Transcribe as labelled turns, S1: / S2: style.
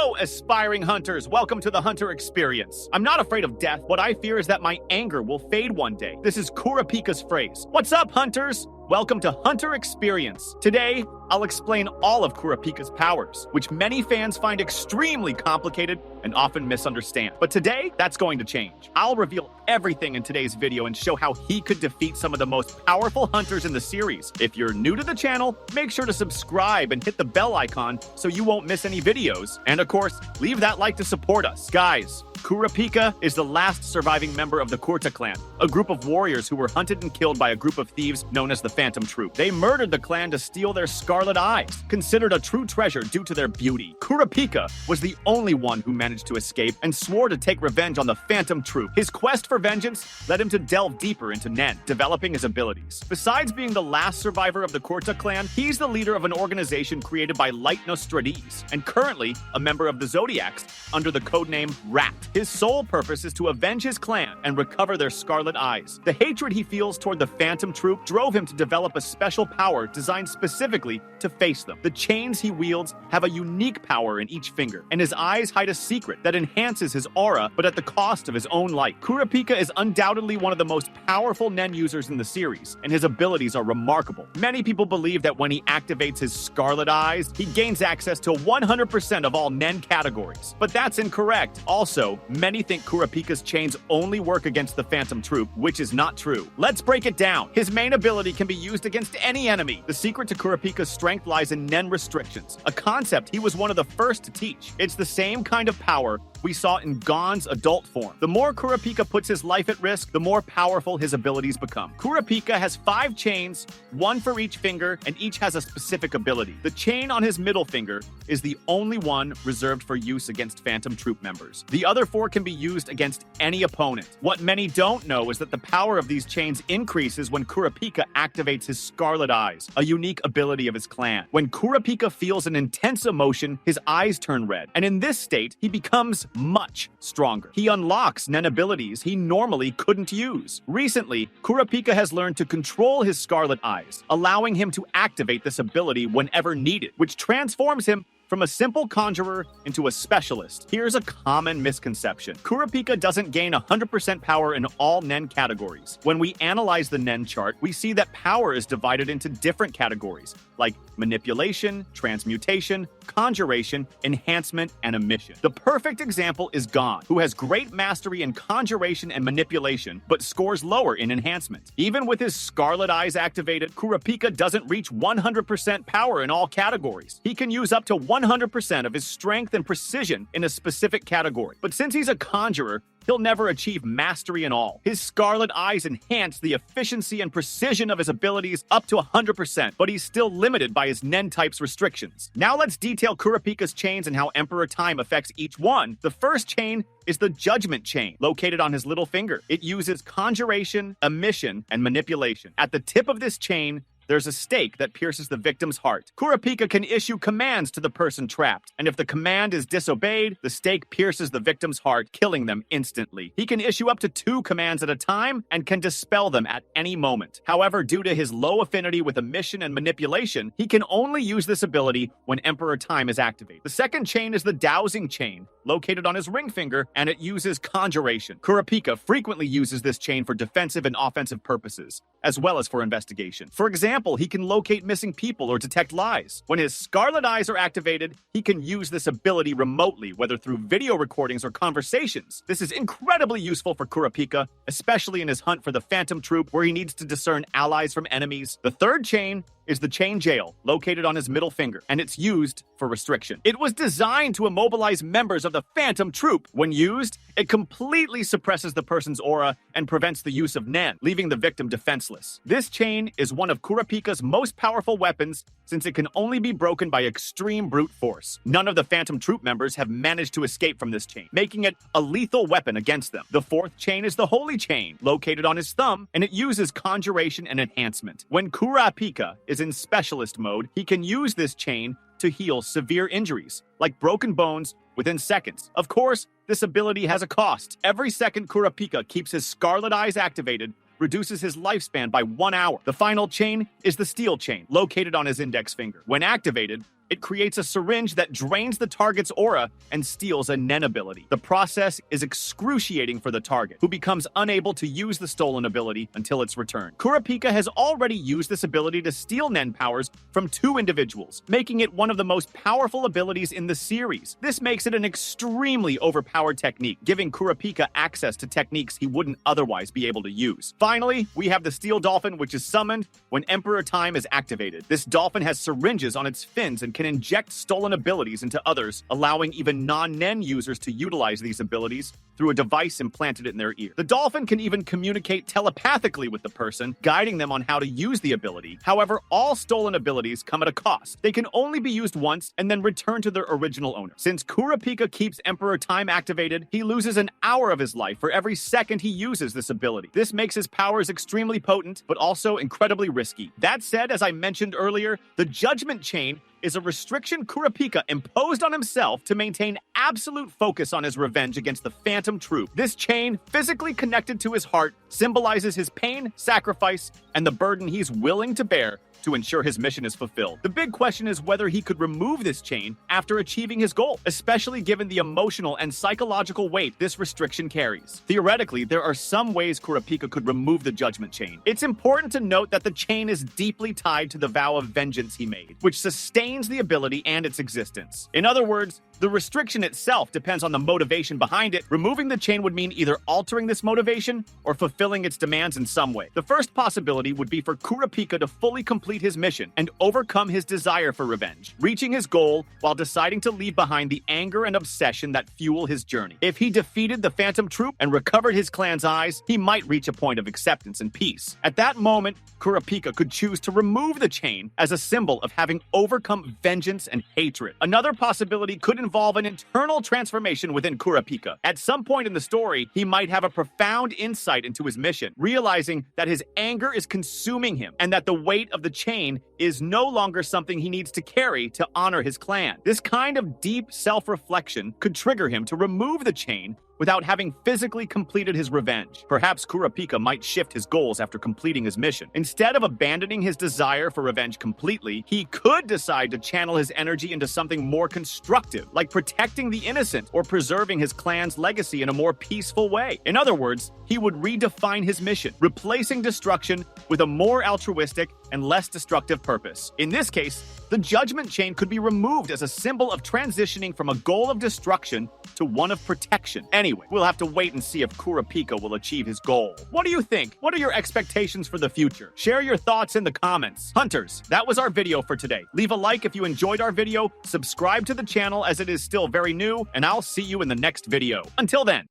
S1: Hello, aspiring hunters. Welcome to the Hunter Experience. I'm not afraid of death. What I fear is that my anger will fade one day. This is Kurapika's phrase. What's up, hunters? Welcome to Hunter Experience. Today, I'll explain all of Kurapika's powers, which many fans find extremely complicated and often misunderstand. But today, that's going to change. I'll reveal everything in today's video and show how he could defeat some of the most powerful hunters in the series. If you're new to the channel, make sure to subscribe and hit the bell icon so you won't miss any videos. And of course, leave that like to support us. Guys, Kurapika is the last surviving member of the Kurta clan, a group of warriors who were hunted and killed by a group of thieves known as the Phantom Troop. They murdered the clan to steal their scarlet eyes, considered a true treasure due to their beauty. Kurapika was the only one who managed to escape and swore to take revenge on the Phantom Troop. His quest for vengeance led him to delve deeper into Nen, developing his abilities. Besides being the last survivor of the Kurta clan, he's the leader of an organization created by Light Nostrades, and currently a member of the Zodiacs under the codename Rat. His sole purpose is to avenge his clan and recover their scarlet eyes. The hatred he feels toward the Phantom Troop drove him to develop a special power designed specifically to face them. The chains he wields have a unique power in each finger, and his eyes hide a secret that enhances his aura, but at the cost of his own life. Kurapika is undoubtedly one of the most powerful Nen users in the series, and his abilities are remarkable. Many people believe that when he activates his scarlet eyes, he gains access to 100% of all Nen categories. But that's incorrect. Also, many think Kurapika's chains only work against the Phantom Troop, which is not true. Let's break it down. His main ability can be used against any enemy. The secret to Kurapika's strength lies in Nen restrictions, a concept he was one of the first to teach. It's the same kind of power we saw in Gon's adult form. The more Kurapika puts his life at risk, the more powerful his abilities become. Kurapika has 5 chains, 1 for each finger, and each has a specific ability. The chain on his middle finger is the only one reserved for use against Phantom Troop members. The other 4 can be used against any opponent. What many don't know is that the power of these chains increases when Kurapika activates his scarlet eyes, a unique ability of his clan. When Kurapika feels an intense emotion, his eyes turn red, and in this state, he becomes much stronger. He unlocks Nen abilities he normally couldn't use. Recently, Kurapika has learned to control his scarlet eyes, allowing him to activate this ability whenever needed, which transforms him from a simple conjurer into a specialist. Here's a common misconception. Kurapika doesn't gain 100% power in all Nen categories. When we analyze the Nen chart, we see that power is divided into different categories, like manipulation, transmutation, conjuration, enhancement, and emission. The perfect example is Gon, who has great mastery in conjuration and manipulation, but scores lower in enhancement. Even with his scarlet eyes activated, Kurapika doesn't reach 100% power in all categories. He can use up to 100% of his strength and precision in a specific category. But since he's a conjurer, he'll never achieve mastery in all. His scarlet eyes enhance the efficiency and precision of his abilities up to 100%, but he's still limited by his Nen type's restrictions. Now let's detail Kurapika's chains and how Emperor Time affects each one. The first chain is the Judgment Chain, located on his little finger. It uses conjuration, emission, and manipulation. At the tip of this chain, there's a stake that pierces the victim's heart. Kurapika can issue commands to the person trapped, and if the command is disobeyed, the stake pierces the victim's heart, killing them instantly. He can issue up to 2 commands at a time and can dispel them at any moment. However, due to his low affinity with emission and manipulation, he can only use this ability when Emperor Time is activated. The second chain is the Dowsing Chain, located on his ring finger, and it uses conjuration. Kurapika frequently uses this chain for defensive and offensive purposes, as well as for investigation. For example, he can locate missing people or detect lies. When his scarlet eyes are activated, he can use this ability remotely, whether through video recordings or conversations. This is incredibly useful for Kurapika, especially in his hunt for the Phantom Troop, where he needs to discern allies from enemies. The third chain is the Chain Jail, located on his middle finger, and it's used for restriction. It was designed to immobilize members of the Phantom Troop. When used, it completely suppresses the person's aura and prevents the use of Nen, leaving the victim defenseless. This chain is one of Kurapika's most powerful weapons, since it can only be broken by extreme brute force. None of the Phantom Troop members have managed to escape from this chain, making it a lethal weapon against them. The fourth chain is the Holy Chain, located on his thumb, and it uses conjuration and enhancement. When Kurapika is in specialist mode, he can use this chain to heal severe injuries, like broken bones, within seconds. Of course, this ability has a cost. Every second Kurapika keeps his scarlet eyes activated, reduces his lifespan by 1 hour. The final chain is the Steel Chain, located on his index finger. When activated, It creates a syringe that drains the target's aura and steals a Nen ability. The process is excruciating for the target, who becomes unable to use the stolen ability until it's returned. Kurapika has already used this ability to steal Nen powers from 2 individuals, making it one of the most powerful abilities in the series. This makes it an extremely overpowered technique, giving Kurapika access to techniques he wouldn't otherwise be able to use. Finally, we have the Steel Dolphin, which is summoned when Emperor Time is activated. This dolphin has syringes on its fins and can inject stolen abilities into others, allowing even non-Nen users to utilize these abilities through a device implanted in their ear. The dolphin can even communicate telepathically with the person, guiding them on how to use the ability. However, all stolen abilities come at a cost. They can only be used once and then return to their original owner. Since Kurapika keeps Emperor Time activated, he loses an hour of his life for every second he uses this ability. This makes his powers extremely potent, but also incredibly risky. That said, as I mentioned earlier, the Judgment Chain is a restriction Kurapika imposed on himself to maintain absolute focus on his revenge against the Phantom Troop. This chain, physically connected to his heart, symbolizes his pain, sacrifice, and the burden he's willing to bear to ensure his mission is fulfilled. The big question is whether he could remove this chain after achieving his goal, especially given the emotional and psychological weight this restriction carries. Theoretically, there are some ways Kurapika could remove the Judgment Chain. It's important to note that the chain is deeply tied to the vow of vengeance he made, which sustains the ability and its existence. In other words, the restriction itself depends on the motivation behind it. Removing the chain would mean either altering this motivation or fulfilling its demands in some way. The first possibility would be for Kurapika to fully complete his mission and overcome his desire for revenge, reaching his goal while deciding to leave behind the anger and obsession that fuel his journey. If he defeated the Phantom Troop and recovered his clan's eyes, he might reach a point of acceptance and peace. At that moment, Kurapika could choose to remove the chain as a symbol of having overcome vengeance and hatred. Another possibility could involve an internal transformation within Kurapika. At some point in the story, he might have a profound insight into his mission, realizing that his anger is consuming him and that the weight of the chain is no longer something he needs to carry to honor his clan. This kind of deep self-reflection could trigger him to remove the chain without having physically completed his revenge. Perhaps Kurapika might shift his goals after completing his mission. Instead of abandoning his desire for revenge completely, he could decide to channel his energy into something more constructive, like protecting the innocent or preserving his clan's legacy in a more peaceful way. In other words, he would redefine his mission, replacing destruction with a more altruistic and less destructive purpose. In this case, the Judgment Chain could be removed as a symbol of transitioning from a goal of destruction to one of protection. Anyway, we'll have to wait and see if Kurapika will achieve his goal. What do you think? What are your expectations for the future? Share your thoughts in the comments. Hunters, that was our video for today. Leave a like if you enjoyed our video, subscribe to the channel as it is still very new, and I'll see you in the next video. Until then.